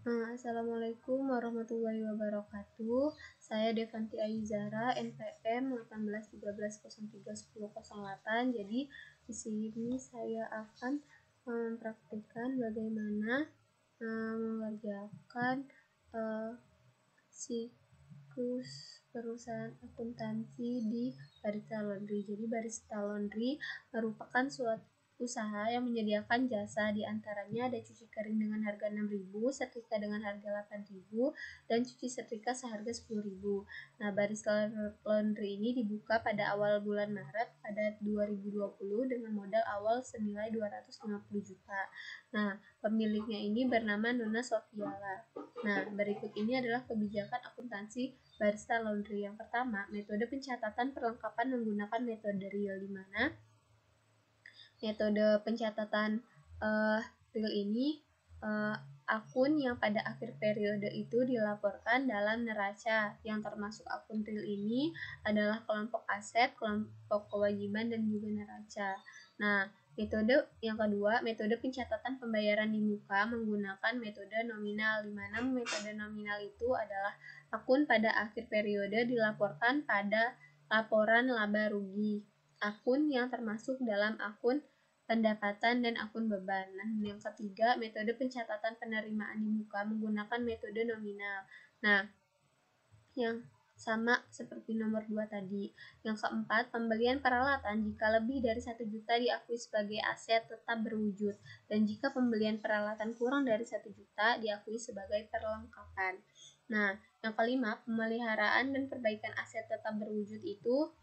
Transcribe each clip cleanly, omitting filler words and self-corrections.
Assalamualaikum warahmatullahi wabarakatuh. Saya Devanti Ayuzara, NPM 1813031008. Jadi di sini saya akan mempraktikkan bagaimana mengerjakan siklus perusahaan akuntansi di Barista Laundry. Jadi Barista Laundry merupakan suatu usaha yang menyediakan jasa, diantaranya ada cuci kering dengan harga 6.000, setrika dengan harga 8.000, dan cuci setrika seharga 10.000. Nah, Barista Laundry ini dibuka pada awal bulan Maret pada 2020 dengan modal awal senilai 250 juta. Nah, pemiliknya ini bernama Nona Sofiala. Nah, berikut ini adalah kebijakan akuntansi Barista Laundry. Yang pertama, metode pencatatan perlengkapan menggunakan metode real, di mana metode pencatatan real ini akun yang pada akhir periode itu dilaporkan dalam neraca. Yang termasuk akun real ini adalah kelompok aset, kelompok kewajiban, dan juga neraca. Nah, metode yang kedua, metode pencatatan pembayaran di muka menggunakan metode nominal, di mana metode nominal itu adalah akun pada akhir periode dilaporkan pada laporan laba rugi, akun yang termasuk dalam akun pendapatan dan akun beban. Nah, yang ketiga, metode pencatatan penerimaan di muka menggunakan metode nominal. Nah, yang sama seperti nomor 2 tadi. Yang keempat, pembelian peralatan jika lebih dari 1 juta diakui sebagai aset tetap berwujud, dan jika pembelian peralatan kurang dari 1 juta diakui sebagai perlengkapan. Nah, yang kelima, pemeliharaan dan perbaikan aset tetap berwujud itu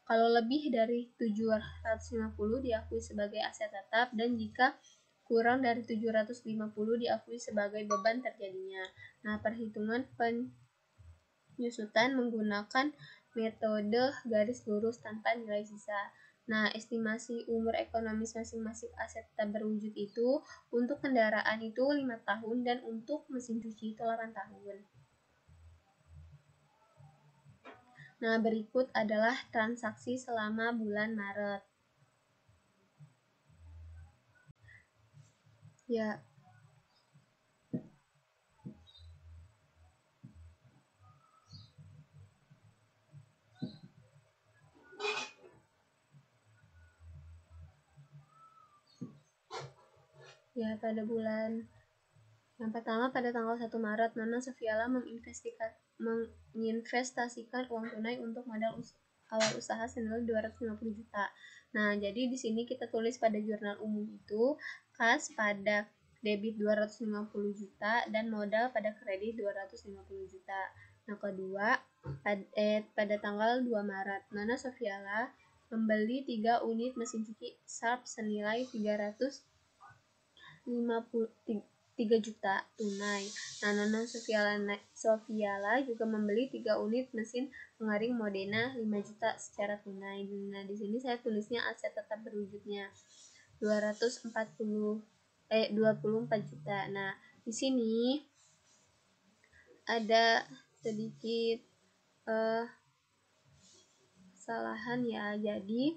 kalau lebih dari 750 diakui sebagai aset tetap, dan jika kurang dari 750 diakui sebagai beban terjadinya. Nah, perhitungan penyusutan menggunakan metode garis lurus tanpa nilai sisa. Nah, estimasi umur ekonomis masing-masing aset tetap berwujud itu untuk kendaraan itu 5 tahun dan untuk mesin cuci itu 8 tahun. Nah, berikut adalah transaksi selama bulan Maret. Ya, pada bulan yang pertama, pada tanggal 1 Maret, Nona Sofiala menginvestasikan uang tunai untuk modal awal usaha senilai 250 juta. Nah, jadi di sini kita tulis pada jurnal umum itu kas pada debit 250 juta dan modal pada kredit 250 juta. Nah, kedua, pada tanggal 2 Maret, Nona Sofiala membeli 3 unit mesin cuci Sharp senilai 3 juta tunai. Nah, Nona Sofiala juga membeli 3 unit mesin pengering Modena 5 juta secara tunai. Nah, di sini saya tulisnya aset tetap berwujudnya 24 juta. Nah, di sini ada sedikit kesalahan ya. Jadi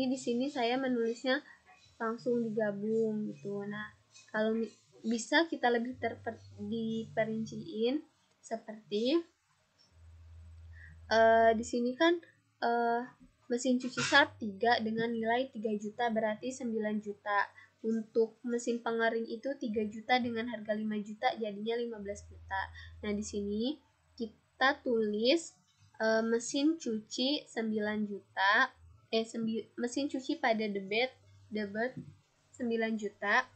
di sini saya menulisnya langsung digabung gitu. Nah, kalau bisa kita lebih diperinciin seperti di sini kan mesin cuci Sharp 3 dengan nilai 3 juta berarti 9 juta. Untuk mesin pengering itu 3 juta dengan harga 5 juta jadinya 15 juta. Nah, di sini kita tulis mesin cuci 9 juta, mesin cuci pada debit 9 juta.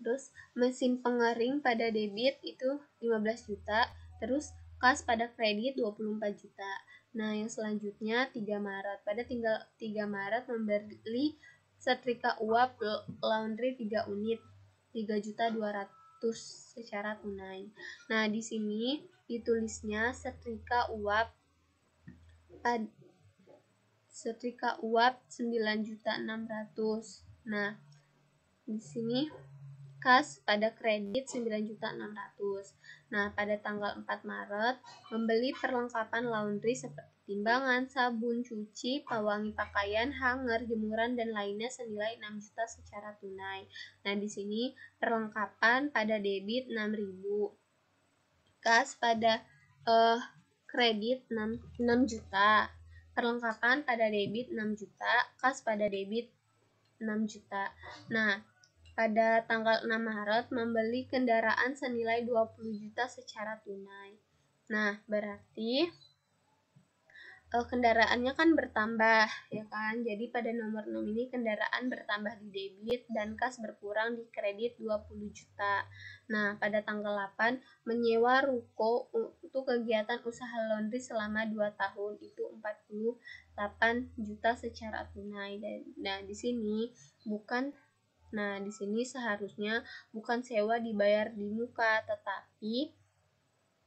Terus mesin pengering pada debit itu 15 juta. Terus kas pada kredit 24 juta. Nah, yang selanjutnya 3 Maret. Pada tinggal 3 Maret membeli setrika uap laundry 3 unit 3.200.000 secara tunai. Nah, di sini ditulisnya setrika uap 9.600.000. Nah, di sini kas pada kredit 9.600.000. Nah, pada tanggal 4 Maret membeli perlengkapan laundry seperti timbangan, sabun, cuci, pewangi pakaian, hanger, jemuran, dan lainnya senilai 6 juta secara tunai. Nah, di sini perlengkapan pada debit 6.000, kas pada kredit 6 juta, perlengkapan pada debit 6 juta, kas pada debit 6 juta. Nah, pada tanggal 6 Maret membeli kendaraan senilai 20 juta secara tunai. Nah, berarti kendaraannya kan bertambah, ya kan? Jadi pada nomor 6 ini kendaraan bertambah di debit dan kas berkurang di kredit 20 juta. Nah, pada tanggal 8 menyewa ruko untuk kegiatan usaha laundry selama 2 tahun itu 48 juta secara tunai. Nah, di sini seharusnya bukan sewa dibayar di muka, tetapi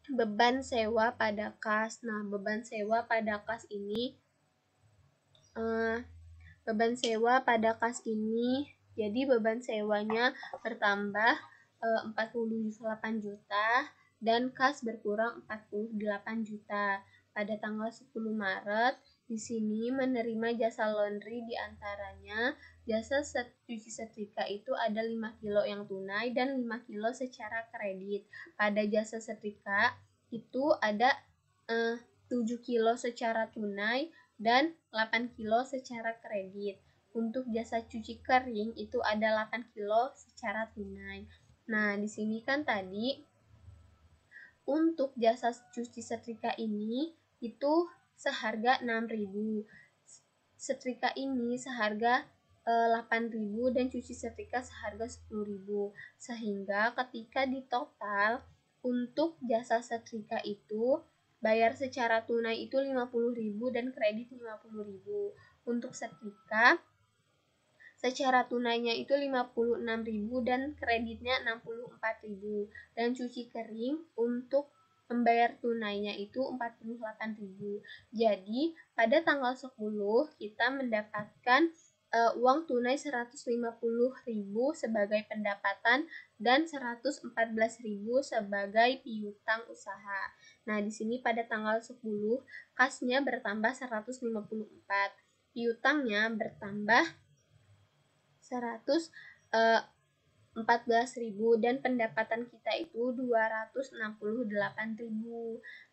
beban sewa pada kas. Nah, beban sewa pada kas ini jadi beban sewanya bertambah 48 juta dan kas berkurang 48 juta. Pada tanggal 10 Maret di sini menerima jasa laundry diantaranya jasa cuci setrika itu ada 5 kilo yang tunai dan 5 kilo secara kredit. Pada jasa setrika itu ada 7 kilo secara tunai dan 8 kilo secara kredit. Untuk jasa cuci kering itu ada 8 kilo secara tunai. Nah, di sini kan tadi untuk jasa cuci setrika ini itu seharga 6.000. Setrika ini seharga 8.000 dan cuci setrika seharga 10.000. Sehingga ketika di total untuk jasa setrika itu bayar secara tunai itu 50.000 dan kredit 50.000. Untuk setrika secara tunainya itu 56.000 dan kreditnya 64.000. Dan cuci kering untuk membayar tunainya itu 48.000. Jadi, pada tanggal 10 kita mendapatkan uang tunai 150.000 sebagai pendapatan dan 114.000 sebagai piutang usaha. Nah, di sini pada tanggal 10 kasnya bertambah 154, piutangnya bertambah 114.000 dan pendapatan kita itu 268.000.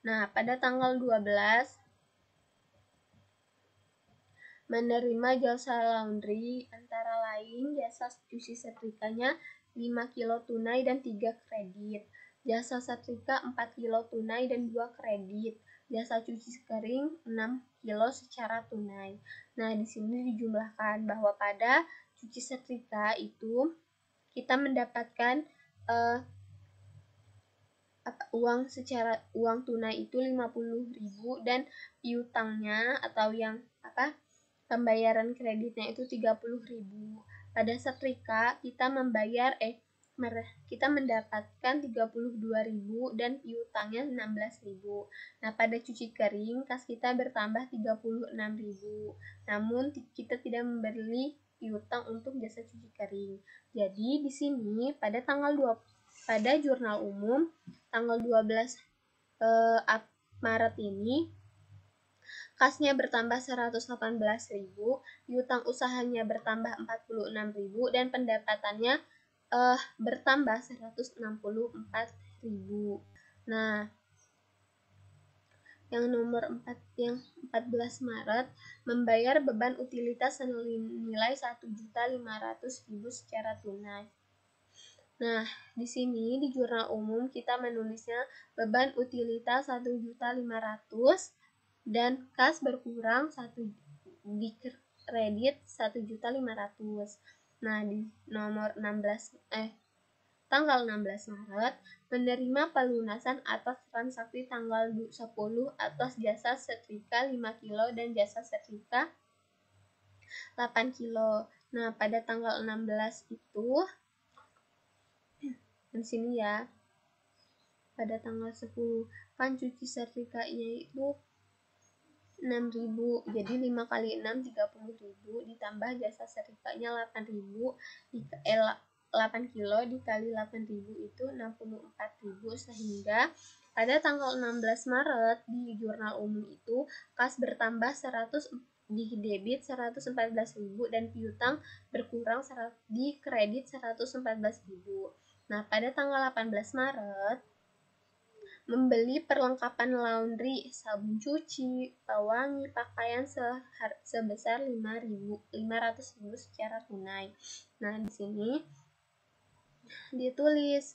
Nah, pada tanggal 12 menerima jasa laundry antara lain jasa cuci setrikanya 5 kilo tunai dan 3 kredit, jasa setrika 4 kilo tunai dan 2 kredit, jasa cuci kering 6 kilo secara tunai. Nah, di sini dijumlahkan bahwa pada cuci setrika itu kita mendapatkan uang tunai itu 50.000 dan piutangnya atau pembayaran kreditnya itu 30.000. Pada setrika kita mendapatkan 32.000 dan piutangnya 16.000. Nah, pada cuci kering kas kita bertambah 36.000. Namun kita tidak membeli piutang untuk jasa cuci kering. Jadi di sini pada jurnal umum tanggal 12 Maret ini kasnya bertambah 118.000, piutang usahanya bertambah 46.000 dan pendapatannya bertambah 164.000. Nah, yang nomor 14 Maret membayar beban utilitas senilai 1.500.000 secara tunai. Nah, di sini di jurnal umum kita menulisnya beban utilitas 1.500.000 dan kas berkurang di kredit 1.500.000. Nah, di nomor tanggal 16 Maret menerima pelunasan atas transaksi tanggal 10 atas jasa setrika 5 kilo dan jasa setrika 8 kilo. Nah, pada tanggal 16 itu di sini ya. Pada tanggal 10 kan cuci setrikanya itu 6.000. Jadi 5 kali 6 30.000 ditambah jasa setrikanya 8.000 8 kilo dikali 8.000 itu 64.000, sehingga pada tanggal 16 Maret di jurnal umum itu kas bertambah 100, di debit 114.000 dan piutang berkurang di kredit 114.000. Nah, pada tanggal 18 Maret membeli perlengkapan laundry, sabun cuci, pewangi, pakaian sebesar 500.000 secara tunai. Nah, di sini ditulis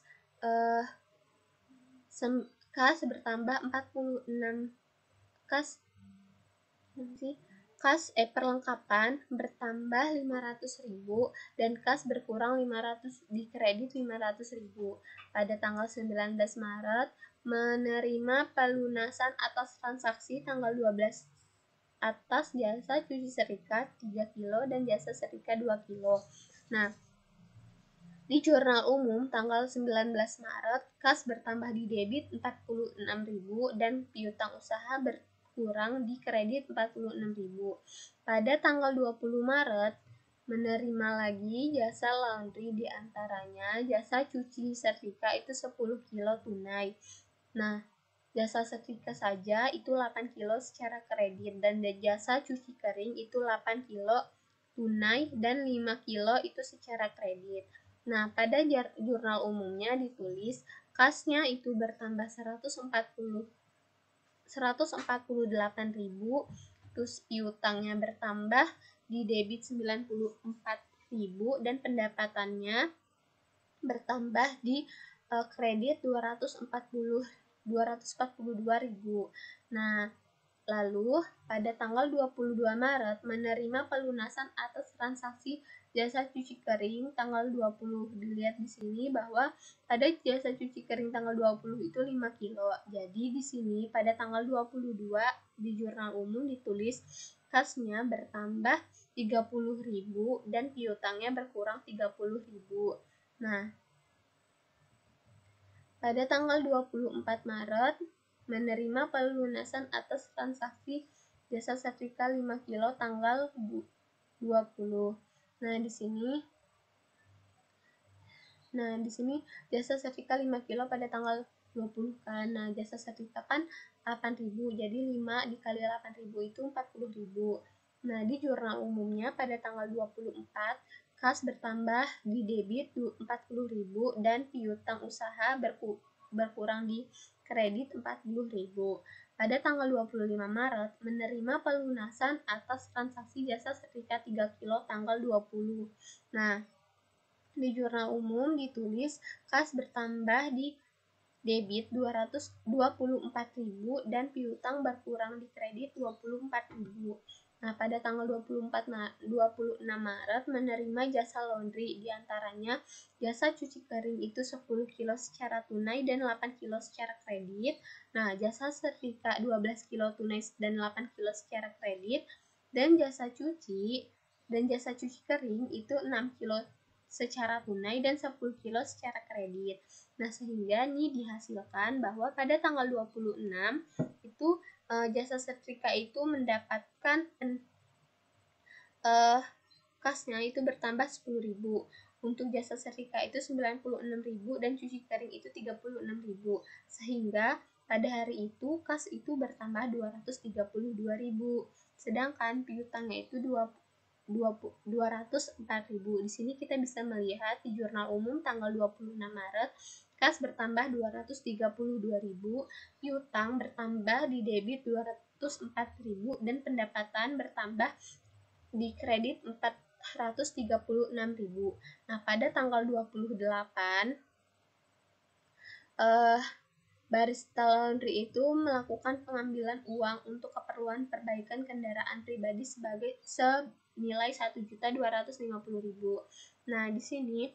kas bertambah 46, perlengkapan bertambah 500.000 dan kas berkurang 500 di kredit 500.000. Pada tanggal 19 Maret menerima pelunasan atas transaksi tanggal 12 atas jasa cuci setrika 3 kilo dan jasa setrika 2 kilo. Nah, di jurnal umum tanggal 19 Maret kas bertambah di debit 46.000 dan piutang usaha berkurang di kredit 46.000. Pada tanggal 20 Maret menerima lagi jasa laundry, diantaranya jasa cuci setrika itu 10 kilo tunai. Nah, jasa setrika saja itu 8 kilo secara kredit dan jasa cuci kering itu 8 kilo tunai dan 5 kilo itu secara kredit. Nah, pada jurnal umumnya ditulis kasnya itu bertambah 148.000, terus piutangnya bertambah di debit 94.000 dan pendapatannya bertambah di kredit 242.000. Nah, lalu pada tanggal 22 Maret menerima pelunasan atas transaksi jasa cuci kering tanggal 20. Dilihat di sini bahwa pada jasa cuci kering tanggal 20 itu 5 kilo. Jadi di sini pada tanggal 22 di jurnal umum ditulis kasnya bertambah 30.000 dan piutangnya berkurang 30.000. Nah, pada tanggal 24 Maret menerima pelunasan atas transaksi jasa setrika 5 kilo tanggal 20. Nah, di sini jasa setrika 5 kilo pada tanggal 20 kan. Nah, jasa setrika kan 8.000, jadi 5 dikali 8.000 itu 40.000. Nah, di jurnal umumnya pada tanggal 24 kas bertambah di debit 40.000 dan piutang usaha berkurang di kredit 40.000. Pada tanggal 25 Maret menerima pelunasan atas transaksi jasa setrika 3 kilo tanggal 20. Nah, di jurnal umum ditulis kas bertambah di debit 224.000 dan piutang berkurang di kredit 24.000. Nah, pada tanggal 26 Maret menerima jasa laundry, diantaranya jasa cuci kering itu 10 kilo secara tunai dan 8 kilo secara kredit. Nah, jasa setrika 12 kilo tunai dan 8 kilo secara kredit, dan jasa cuci kering itu 6 kilo secara tunai dan 10 kilo secara kredit. Nah, sehingga ini dihasilkan bahwa pada tanggal 26 itu jasa setrika itu mendapatkan kasnya itu bertambah 10.000. Untuk jasa setrika itu 96.000 dan cuci kering itu 36.000. Sehingga pada hari itu kas itu bertambah 232.000. Sedangkan piutangnya itu 204.000. Di sini kita bisa melihat di jurnal umum tanggal 26 Maret kas bertambah 232.000, piutang bertambah di debit 204.000 dan pendapatan bertambah di kredit 436.000. Nah, pada tanggal 28 barista laundry itu melakukan pengambilan uang untuk keperluan perbaikan kendaraan pribadi senilai 1.250.000. Nah, di sini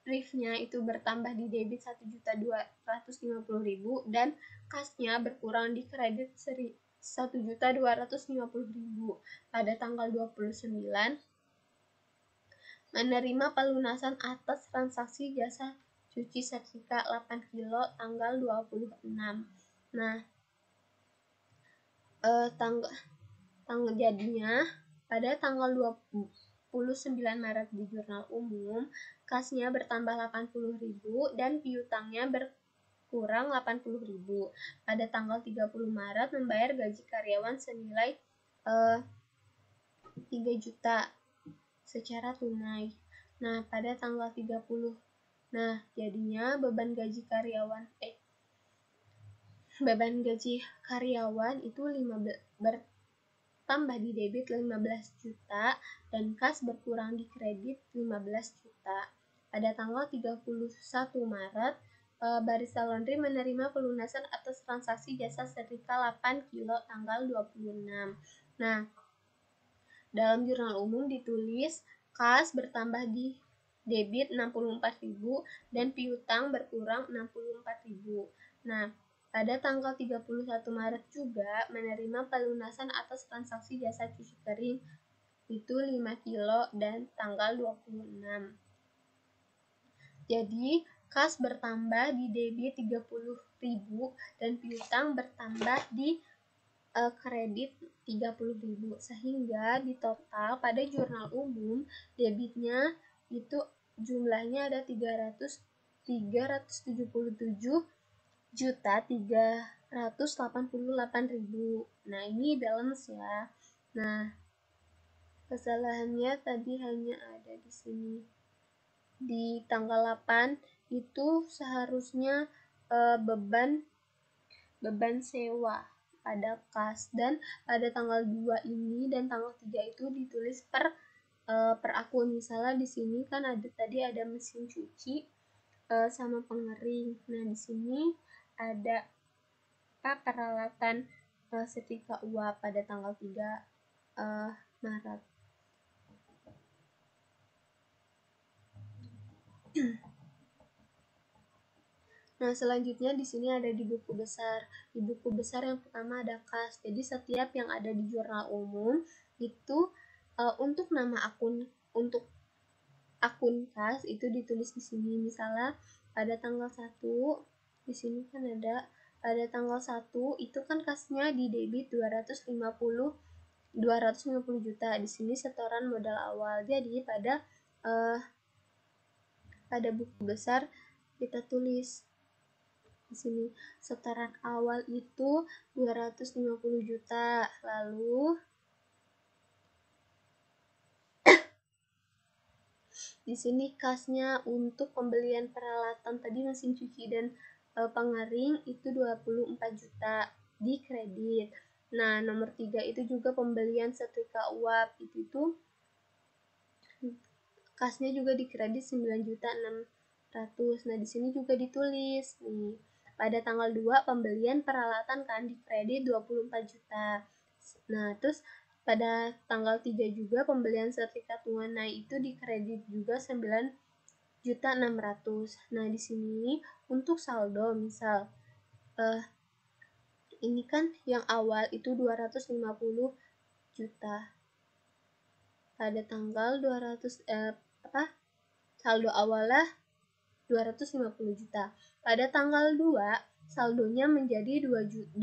briefnya itu bertambah di debit 1.250.000 dan kasnya berkurang di kredit 1.250.000. Pada tanggal 29 menerima pelunasan atas transaksi jasa cuci setrika 8 kilo tanggal 26. Nah, jadinya pada tanggal Maret di jurnal umum, kasnya bertambah 80.000 dan piutangnya berkurang 80.000. Pada tanggal 30 Maret membayar gaji karyawan senilai 3 juta secara tunai. Nah, pada tanggal 30. Nah, jadinya beban gaji karyawan itu bertambah di debit 15 juta dan kas berkurang di kredit 15 juta. Pada tanggal 31 Maret, Barista Laundry menerima pelunasan atas transaksi jasa setrika 8 kilo tanggal 26. Nah, dalam jurnal umum ditulis kas bertambah di debit 64.000 dan piutang berkurang 64.000. Nah, pada tanggal 31 Maret juga menerima pelunasan atas transaksi jasa cuci kering itu 5 kilo dan tanggal 26. Jadi, kas bertambah di debit 30.000 dan piutang bertambah di kredit 30.000, sehingga di total pada jurnal umum debitnya itu jumlahnya ada 337.388.000. Nah, ini balance ya. Nah, kesalahannya tadi hanya ada di sini. Di tanggal 8 itu seharusnya beban sewa pada kas, dan pada tanggal 2 ini dan tanggal 3 itu ditulis per akun. Misalnya di sini kan tadi ada mesin cuci sama pengering. Nah, di sini ada peralatan setrika uap pada tanggal 3 Maret. Nah, selanjutnya di sini ada di buku besar. Di buku besar yang pertama ada kas. Jadi setiap yang ada di jurnal umum itu untuk nama akun kas itu ditulis di sini. Misalnya pada tanggal 1 di sini kan ada pada tanggal 1 itu kan kasnya di debit 250 juta. Di sini setoran modal awal. Jadi pada buku besar kita tulis di sini setoran awal itu 250 juta. Lalu di sini kasnya untuk pembelian peralatan tadi mesin cuci dan pengering itu 24 juta di kredit. Nah, nomor 3 itu juga pembelian setrika uap itu kasnya juga di kredit 9.600.000. Nah, di sini juga ditulis nih. Pada tanggal 2 pembelian peralatan kan di kredit 24 juta. Nah, terus pada tanggal 3 juga pembelian sertifikat tunai itu di kredit juga 9.600.000. Nah, di sini untuk saldo misal ini kan yang awal itu 250 juta. Pada tanggal 200 saldo awalnya 250 juta. Pada tanggal 2 saldonya menjadi 226.000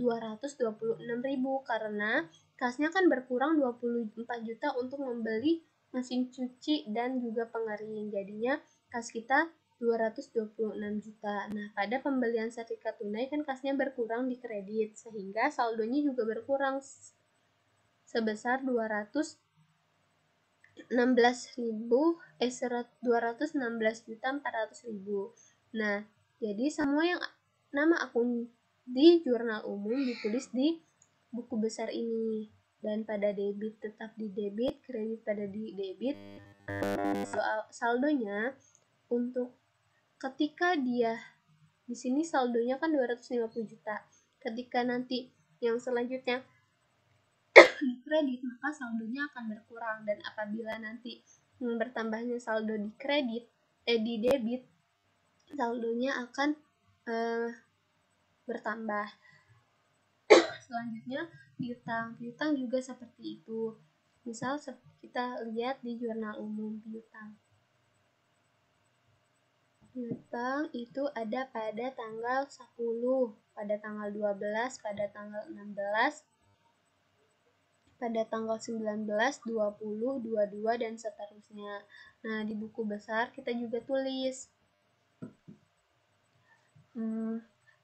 karena kasnya kan berkurang 24 juta untuk membeli mesin cuci dan juga pengering. Jadinya kas kita 226 juta. Nah, pada pembelian sertifikat tunai kan kasnya berkurang di kredit sehingga saldonya juga berkurang sebesar 216.400.000. Nah, jadi semua yang nama akun di jurnal umum ditulis di buku besar ini, dan pada debit tetap di debit, kredit pada di debit. Soal saldonya untuk ketika dia di sini saldonya kan 250 juta. Ketika nanti yang selanjutnya di kredit, maka saldonya akan berkurang, dan apabila nanti bertambahnya saldo di kredit di debit, saldonya akan bertambah. Selanjutnya piutang juga seperti itu. Misal kita lihat di jurnal umum piutang itu ada pada tanggal 10, pada tanggal 12, pada tanggal 16, pada tanggal 19, 20, 22, dan seterusnya. Nah, di buku besar kita juga tulis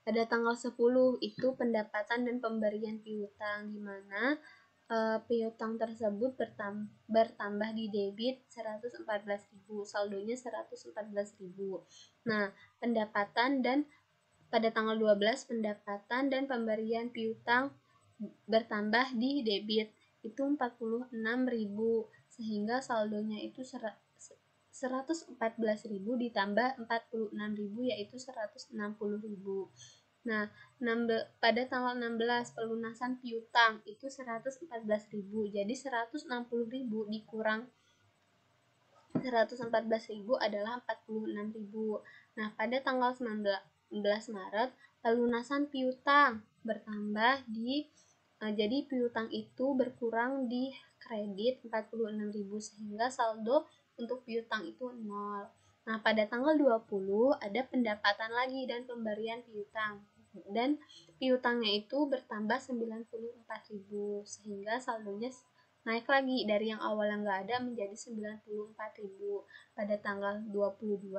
pada tanggal 10 itu pendapatan dan pemberian piutang, di mana piutang tersebut bertambah di debit 114.000, saldonya 114.000. Nah, pendapatan dan pada tanggal 12 pendapatan dan pemberian piutang bertambah di debit itu 46.000, sehingga saldonya itu 114.000 ditambah 46.000 yaitu 160.000. Nah, pada tanggal 16 pelunasan piutang itu 114.000. Jadi 160.000 dikurang 114.000 adalah 46.000. Nah, pada tanggal 19 Maret pelunasan piutang bertambah jadi piutang itu berkurang di kredit 46.000 sehingga saldo untuk piutang itu 0. Nah, pada tanggal 20 ada pendapatan lagi dan pemberian piutang. Dan piutangnya itu bertambah 94.000 sehingga saldonya naik lagi dari yang awalnya nggak ada menjadi 94.000 pada tanggal 22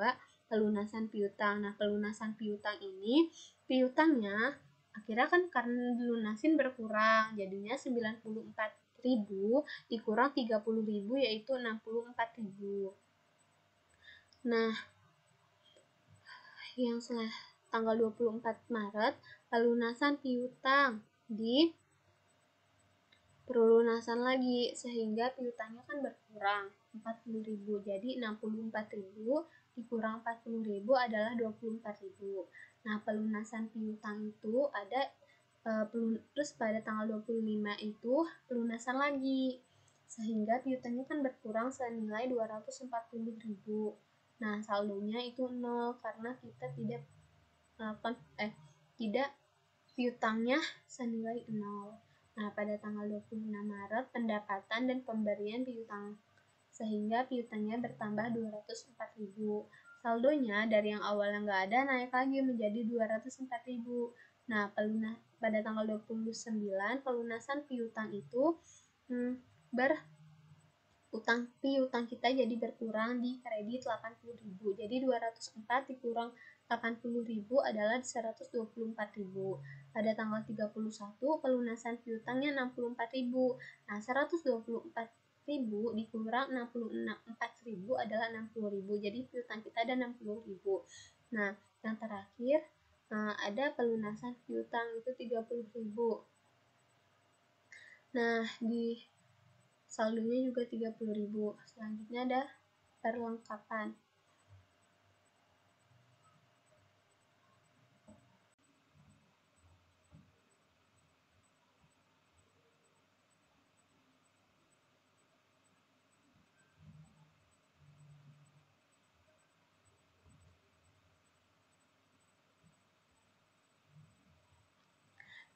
pelunasan piutang. Nah, pelunasan piutang ini piutangnya akhirnya kan karena dilunasin berkurang, jadinya 94.000 dikurang 30.000 yaitu 64.000. Nah, yang setelah tanggal 24 Maret pelunasan piutang di pelunasan lagi sehingga piutangnya kan berkurang 40.000, jadi 64.000 dikurang 40.000 adalah 24.000. Nah, pelunasan piutang itu ada terus pada tanggal 25 itu pelunasan lagi sehingga piutangnya kan berkurang senilai 240.000. Nah, saldonya itu 0 karena kita tidak piutangnya senilai 0. Nah, pada tanggal 26 Maret pendapatan dan pemberian piutang sehingga piutangnya bertambah 204.000. Saldonya dari yang awalnya nggak ada naik lagi menjadi 204.000. Nah, pada tanggal 29 pelunasan piutang itu piutang kita jadi berkurang di kredit 80.000. Jadi 204 dikurang 80.000 adalah 124.000. Pada tanggal 31 pelunasan piutangnya 64.000. Nah, 124.000 dikurang 64.000 adalah 60.000. Jadi piutang kita ada 60.000. Nah, yang terakhir ada pelunasan piutang itu 30.000. Nah, di saldonya juga 30.000. Selanjutnya ada perlengkapan.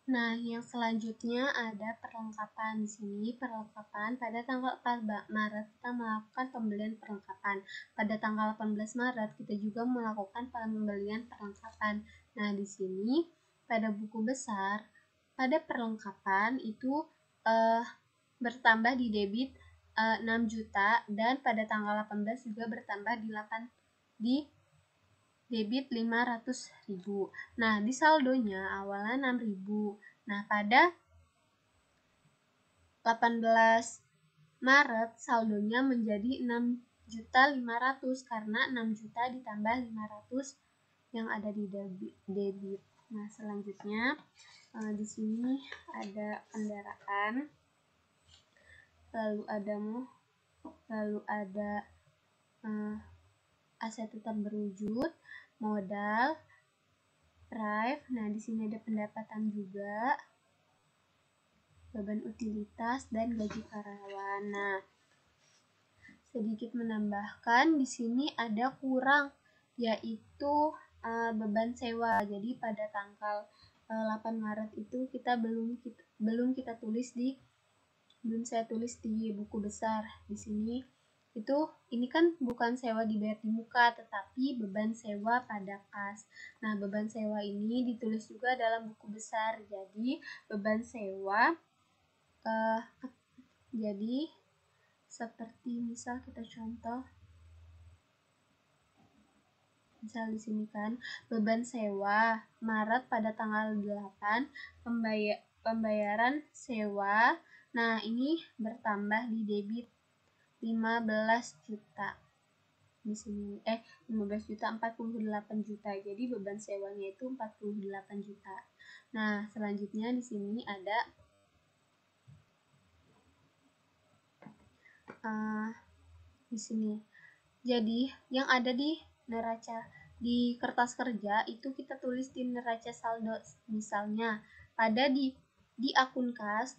Nah, yang selanjutnya ada perlengkapan. Di sini perlengkapan pada tanggal 4 Maret kita melakukan pembelian perlengkapan. Pada tanggal 18 Maret kita juga melakukan pembelian perlengkapan. Nah, di sini pada buku besar pada perlengkapan itu bertambah di debit 6 juta dan pada tanggal 18 juga bertambah di debit 500.000. Nah, di saldonya awalnya 6.000. Nah, pada 18 Maret saldonya menjadi 6.500.000 karena 6 juta ditambah 500 yang ada di debit. Nah, selanjutnya di sini ada kendaraan, lalu ada aset tetap berwujud, modal, drive. Nah, di sini ada pendapatan juga, beban utilitas, dan gaji karyawan. Nah, sedikit menambahkan di sini ada kurang yaitu beban sewa. Jadi pada tanggal 8 Maret itu kita belum saya tulis di buku besar. Di sini ini kan bukan sewa dibayar di muka tetapi beban sewa pada kas. Nah, beban sewa ini ditulis juga dalam buku besar. Jadi beban sewa Jadi seperti misal kita contoh, misal di sini kan beban sewa Maret pada tanggal 8 pembayaran sewa. Nah, ini bertambah di debit 15 juta. Di sini 15 juta 48 juta. Jadi beban sewanya itu 48 juta. Nah, selanjutnya di sini ada di sini. Jadi, yang ada di neraca di kertas kerja itu kita tulis di neraca saldo. Misalnya, pada di akun kas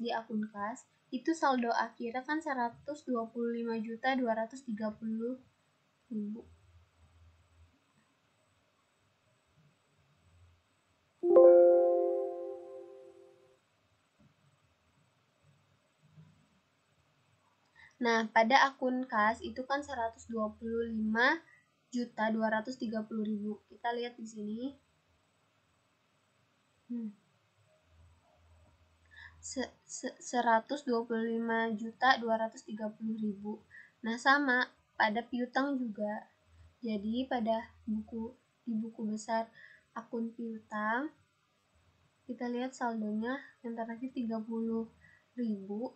itu saldo akhirnya kan 125.230.000. Nah, pada akun kas itu kan 125.230.000. Kita lihat di sini. 125.230.000. Nah, sama pada piutang juga. Jadi pada di buku besar akun piutang kita lihat saldonya yang terakhir 30.000,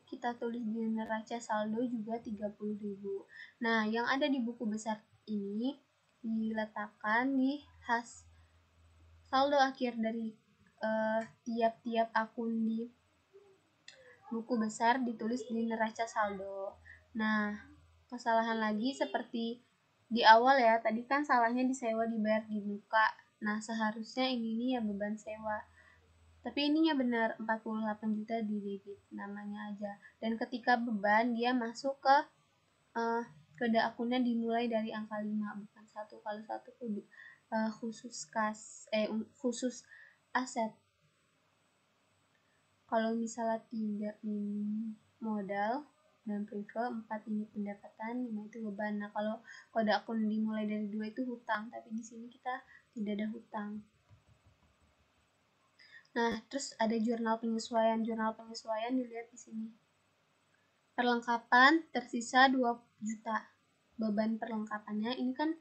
kita tulis di neraca saldo juga 30.000. Nah, yang ada di buku besar ini diletakkan di saldo akhir dari tiap-tiap akun di buku besar ditulis di neraca saldo. Nah, kesalahan lagi seperti di awal ya, tadi kan salahnya di sewa dibayar di muka. Nah, seharusnya ini ya beban sewa. Tapi ininya benar 48 juta di debit, namanya aja. Dan ketika beban dia masuk ke kode akunnya dimulai dari angka 5, bukan 1. Kalau 1 khusus aset. Kalau misalnya 3 ini modal dan prive, 4 ini pendapatan, 5 itu beban. Nah, kalau kode akun dimulai dari 2 itu hutang, tapi di sini kita tidak ada hutang. Nah, terus ada jurnal penyesuaian. Jurnal penyesuaian dilihat di sini. Perlengkapan tersisa 2 juta. Beban perlengkapannya ini kan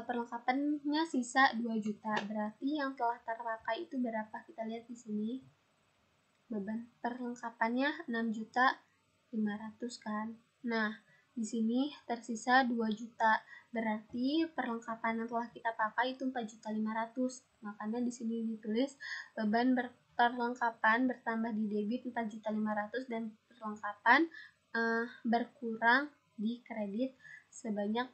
perlengkapannya sisa 2 juta. Berarti yang telah terpakai itu berapa? Kita lihat di sini. Beban perlengkapannya 6.500.000 kan. Nah, di sini tersisa 2 juta. Berarti perlengkapan yang telah kita pakai itu 4.500.000. Makanya di sini ditulis beban perlengkapan bertambah di debit 4.500.000 dan perlengkapan berkurang di kredit sebesar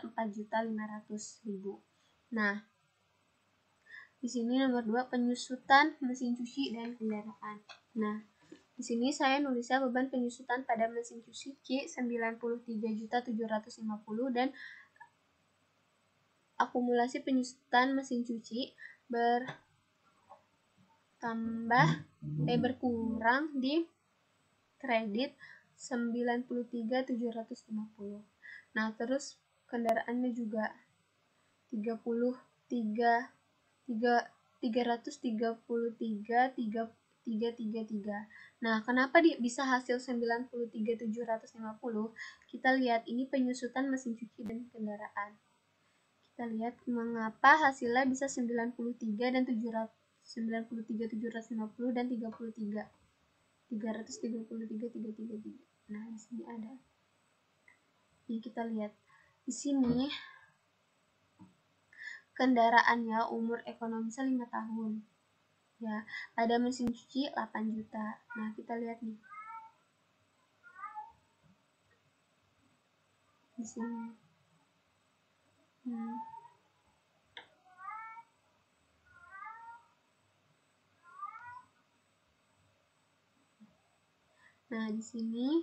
4.500.000. Nah, di sini nomor 2 penyusutan mesin cuci dan kendaraan. Nah, di sini saya nulisnya beban penyusutan pada mesin cuci 93.750 dan akumulasi penyusutan mesin cuci berkurang di kredit 93.750. Nah, terus kendaraannya juga 333.333. Nah, kenapa bisa hasil 93.750? Kita lihat ini penyusutan mesin cuci dan kendaraan. Kita lihat mengapa hasilnya bisa 93 dan 93.750 dan 333. 333. Nah, di sini ada. Ini kita lihat. Di sini kendaraannya umur ekonomisnya 5 tahun. Ya, ada mesin cuci 8 juta. Nah, kita lihat nih. Di sini. Nah, di sini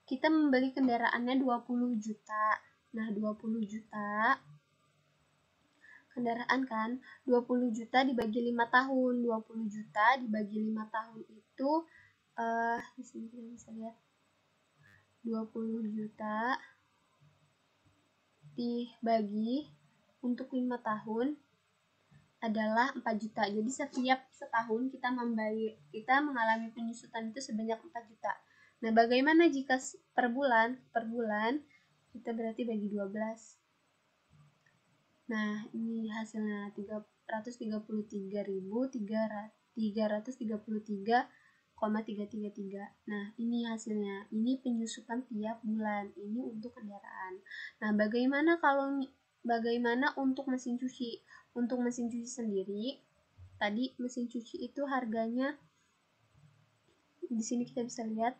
kita membeli kendaraannya 20 juta. Nah, 20 juta kendaraan kan, 20 juta dibagi 5 tahun. 20 juta dibagi 5 tahun itu di sini kita bisa lihat 20 juta dibagi untuk 5 tahun adalah 4 juta. Jadi setiap setahun kita mengalami penyusutan itu sebanyak 4 juta. Nah, bagaimana jika per bulan? Per bulan kita berarti bagi 12. Nah, ini hasilnya 333.333,333. Nah, ini hasilnya. Ini penyusutan tiap bulan. Ini untuk kendaraan. Nah, bagaimana untuk mesin cuci? Untuk mesin cuci sendiri, tadi mesin cuci itu harganya di sini kita bisa lihat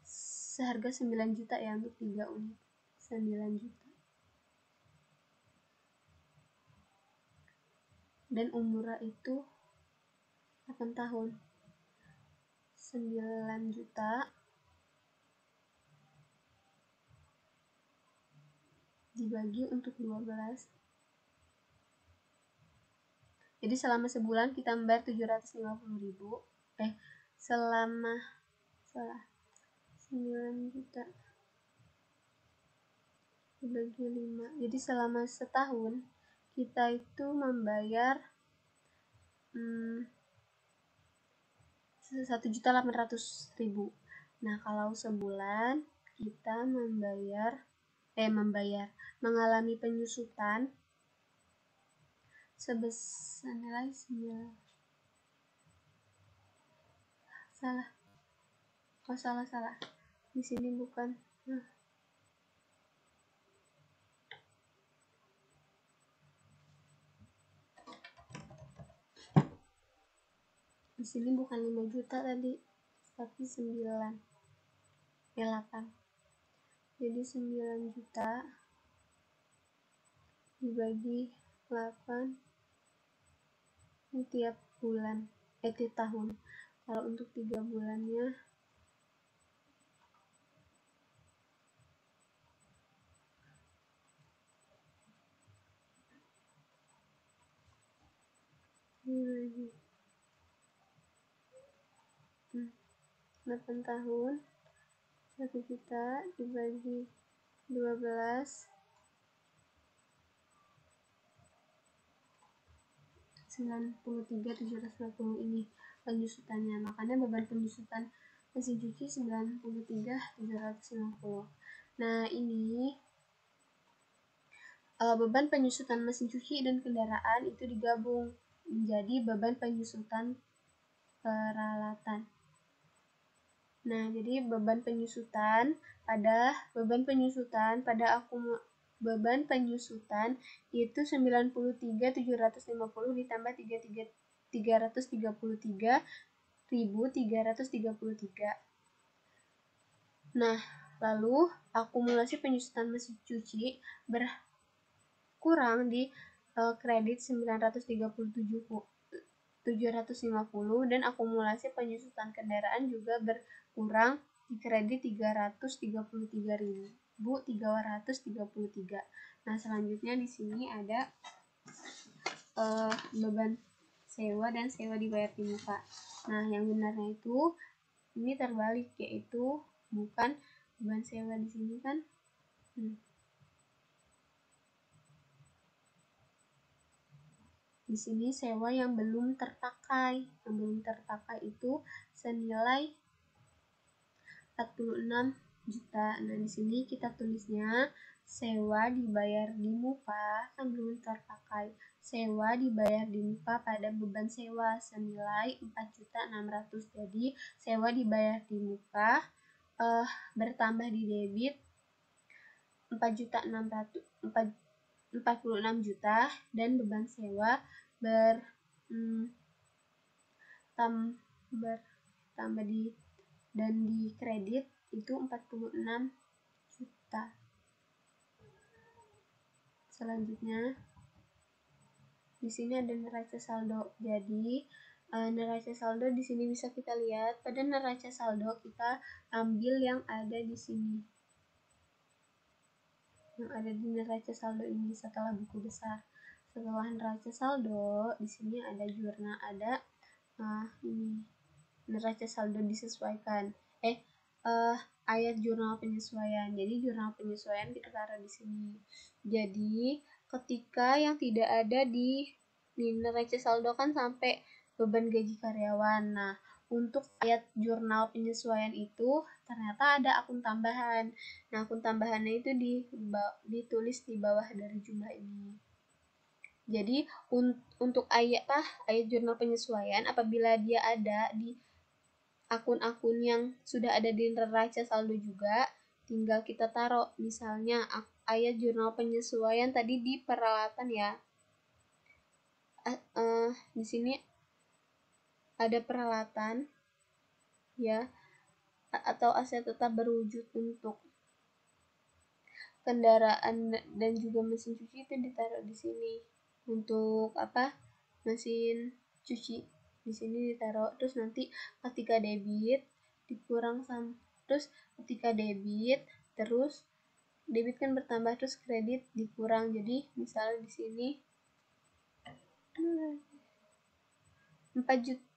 seharga 9 juta ya untuk 3 unit. 9 juta. Dan umurnya itu 8 tahun. 9 juta dibagi untuk 12. Jadi selama sebulan kita membayar 750.000. Selama 9 juta dibagi 5. Jadi selama setahun kita itu membayar 1.800.000. Nah, kalau sebulan kita mengalami penyusutan sebesar nilai salah. Di sini bukan. Di sini bukan 5 juta tadi, tapi 8. Jadi 9 juta dibagi 8 ini tiap bulan, tiap tahun. Kalau untuk 3 bulannya dibagi 8 tahun, 1 juta dibagi 12, 93.750 ini penyusutannya. Makanya beban penyusutan mesin cuci 93.750. Nah, ini beban penyusutan mesin cuci dan kendaraan itu digabung menjadi beban penyusutan peralatan. Nah, jadi beban penyusutan itu 93.750 ditambah 333.333. Nah, lalu akumulasi penyusutan mesin cuci berkurang di kredit 937.750 dan akumulasi penyusutan kendaraan juga berkurang di kredit 333.333. Nah, selanjutnya di sini ada beban sewa dan sewa dibayar di muka. Nah, yang benarnya itu ini terbalik, yaitu bukan beban sewa di sini kan. Di sini sewa yang belum terpakai. Yang belum terpakai itu senilai 46 juta. Nah, di sini kita tulisnya sewa dibayar di muka kan belum terpakai. Sewa dibayar di muka pada beban sewa senilai 4.600.000. Jadi, sewa dibayar di muka bertambah di debit 46 juta dan beban sewa bertambah di kredit itu 46 juta. Selanjutnya di sini ada neraca saldo. Jadi neraca saldo di sini bisa kita lihat. Pada neraca saldo kita ambil yang ada di sini. Yang ada di neraca saldo ini setelah buku besar. Setelah neraca saldo di sini ada jurnal, ada ini neraca saldo disesuaikan. Ayat jurnal penyesuaian. Jadi jurnal penyesuaian kita taruh di sini. Jadi ketika yang tidak ada di neraca saldo kan sampai beban gaji karyawan. Nah, untuk ayat jurnal penyesuaian itu ternyata ada akun tambahan. Nah, akun tambahannya itu ditulis di bawah dari jumlah ini. Jadi untuk ayat jurnal penyesuaian, apabila dia ada di akun-akun yang sudah ada di neraca saldo juga, tinggal kita taruh misalnya ayat jurnal penyesuaian tadi di peralatan ya. Di sini ada peralatan ya, atau aset tetap berwujud untuk kendaraan dan juga mesin cuci itu ditaruh di sini. Untuk mesin cuci di sini ditaruh. Terus nanti ketika debit dikurang terus ketika debit kan bertambah, terus kredit dikurang. Jadi misalnya di sini 6.500.000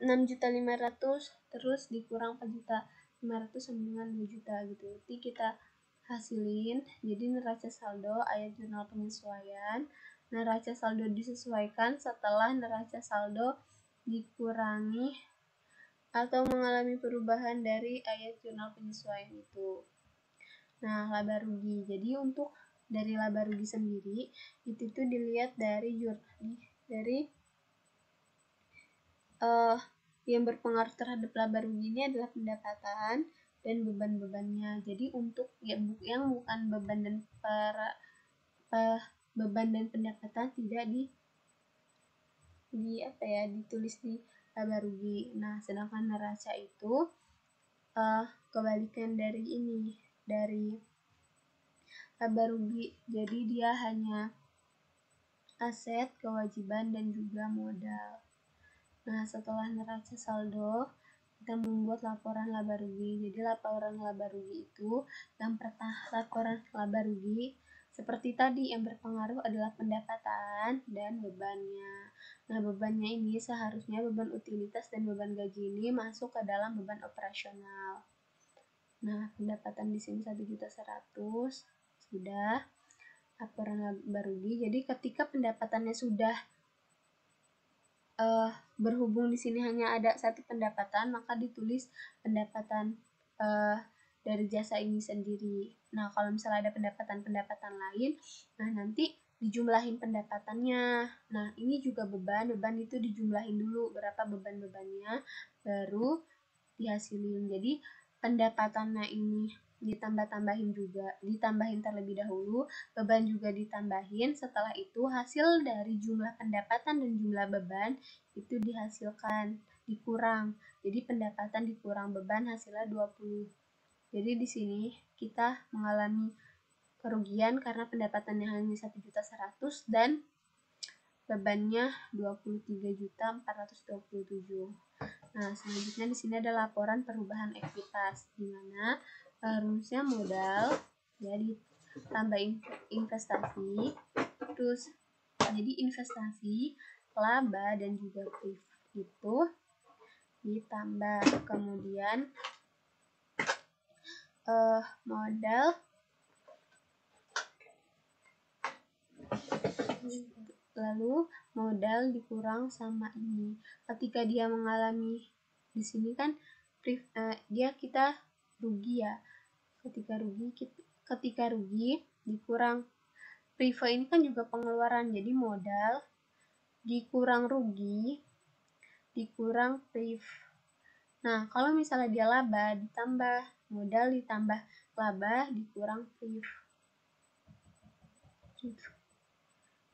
terus dikurang 4.500.000 sama dengan 2 juta gitu. Nanti kita hasilin. Jadi neraca saldo ayat jurnal penyesuaian. Neraca saldo disesuaikan setelah neraca saldo dikurangi atau mengalami perubahan dari ayat jurnal penyesuaian itu. Nah, laba rugi. Jadi untuk dari laba rugi sendiri itu tuh dilihat dari yang berpengaruh terhadap laba rugi ini adalah pendapatan dan beban-bebannya. Jadi untuk yang bukan beban dan beban dan pendapatan tidak ditulis di laba rugi. Nah, sedangkan neraca itu kebalikan dari laba rugi. Jadi dia hanya aset, kewajiban, dan juga modal. Nah, setelah neraca saldo, kita membuat laporan laba rugi. Jadi laporan laba rugi itu laporan laba rugi seperti tadi yang berpengaruh adalah pendapatan dan bebannya. Nah, bebannya ini seharusnya beban utilitas dan beban gaji ini masuk ke dalam beban operasional. Nah, pendapatan di sini 1.100.000 sudah laporan laba rugi. Jadi ketika pendapatannya sudah berhubung di sini hanya ada satu pendapatan, maka ditulis pendapatan dari jasa ini sendiri. Nah, kalau misalnya ada pendapatan lain, nah nanti dijumlahin pendapatannya. Nah, ini juga beban itu dijumlahin dulu berapa beban-bebannya, baru dihasilin. Jadi pendapatannya ini ditambahin terlebih dahulu, beban juga ditambahin. Setelah itu hasil dari jumlah pendapatan dan jumlah beban itu dihasilkan, dikurang. Jadi pendapatan dikurang beban hasilnya 20. Jadi di sini kita mengalami kerugian karena pendapatannya hanya 1.100.000 dan bebannya 23.427. Nah, selanjutnya di sini ada laporan perubahan ekuitas, di mana rumusnya modal ya ditambah investasi, terus jadi investasi, laba, dan juga PIF itu ditambah, kemudian modal, lalu modal dikurang sama ini. Ketika dia mengalami di sini kan kita rugi ya. Ketika rugi dikurang priva ini kan juga pengeluaran, jadi modal dikurang rugi dikurang priv. Nah, kalau misalnya dia laba ditambah modal ditambah laba dikurang priv.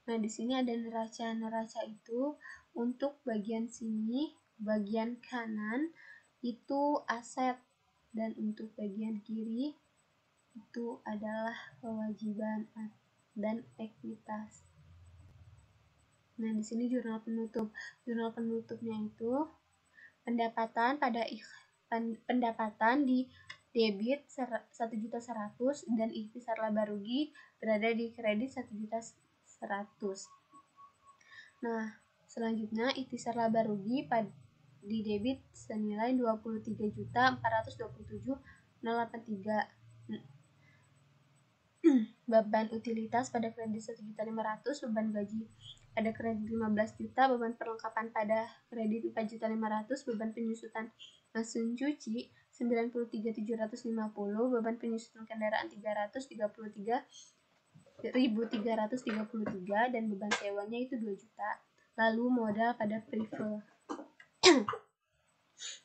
Nah, di sini ada neraca. Neraca itu untuk bagian sini, bagian kanan itu aset, dan untuk bagian kiri itu adalah kewajiban dan ekuitas. Nah, di sini jurnal penutup. Jurnal penutupnya itu pendapatan pendapatan di debit 1.100.000 dan ikhtisar laba rugi berada di kredit 1.100.000. Nah, selanjutnya ikhtisar laba rugi di debit senilai 23.427.083. Beban utilitas pada kredit 1.500.000, beban gaji pada kredit 15 juta, beban perlengkapan pada kredit 4.500.000, beban penyusutan mesin cuci 93.750, beban penyusutan kendaraan 333.333, dan beban sewanya itu 2 juta. Lalu modal pada prive.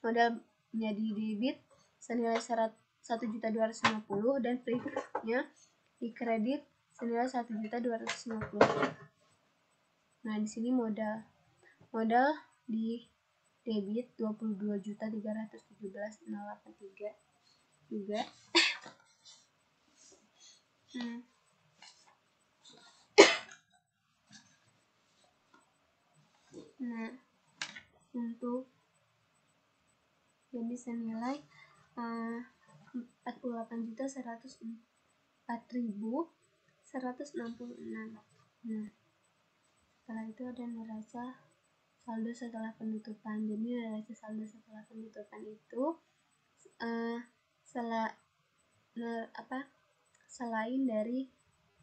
Modalnya di debit senilai 1.250 dan prive-nya di kredit senilai 1.250. Nah, di sini modal di debit 22.317.083 juga. Nah, untuk jadi senilai 48.104.166. Nah, setelah itu ada neraca saldo setelah penutupan. Jadi neraca saldo setelah penutupan itu selain dari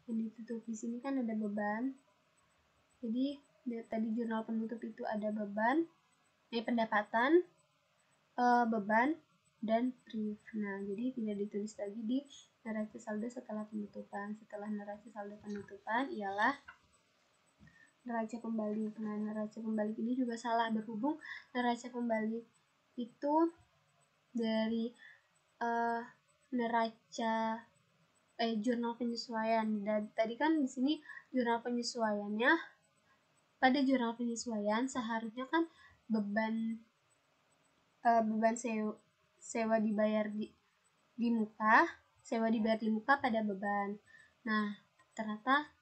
yang ditutup, di sini kan ada beban. Jadi tadi jurnal penutup itu ada beban, pendapatan, beban, dan prive. Nah, jadi tidak ditulis lagi di neraca saldo setelah penutupan. Setelah neraca saldo penutupan ialah neraca pembalik. Nah, neraca pembalik ini juga salah, berhubung neraca pembalik itu dari neraca jurnal penyesuaian. Dan tadi kan di sini jurnal penyesuaiannya, pada jurnal penyesuaian seharusnya kan beban sewa dibayar di muka, sewa dibayar di muka pada beban. Nah, ternyata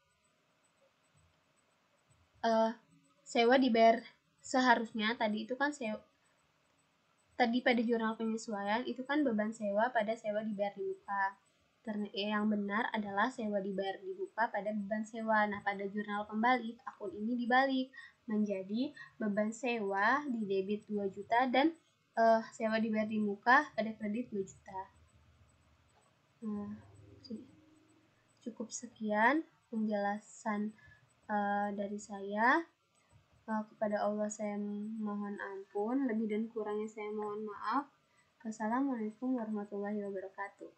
sewa dibayar seharusnya tadi itu kan tadi pada jurnal penyesuaian itu kan beban sewa pada sewa dibayar di muka. Yang benar adalah sewa dibayar di muka pada beban sewa. Nah, pada jurnal pembalik, akun ini dibalik menjadi beban sewa di debit 2 juta dan sewa dibayar di muka pada kredit 2 juta. Nah, cukup sekian penjelasan dari saya. Kepada Allah saya mohon ampun, lebih dan kurangnya saya mohon maaf. Wassalamualaikum warahmatullahi wabarakatuh.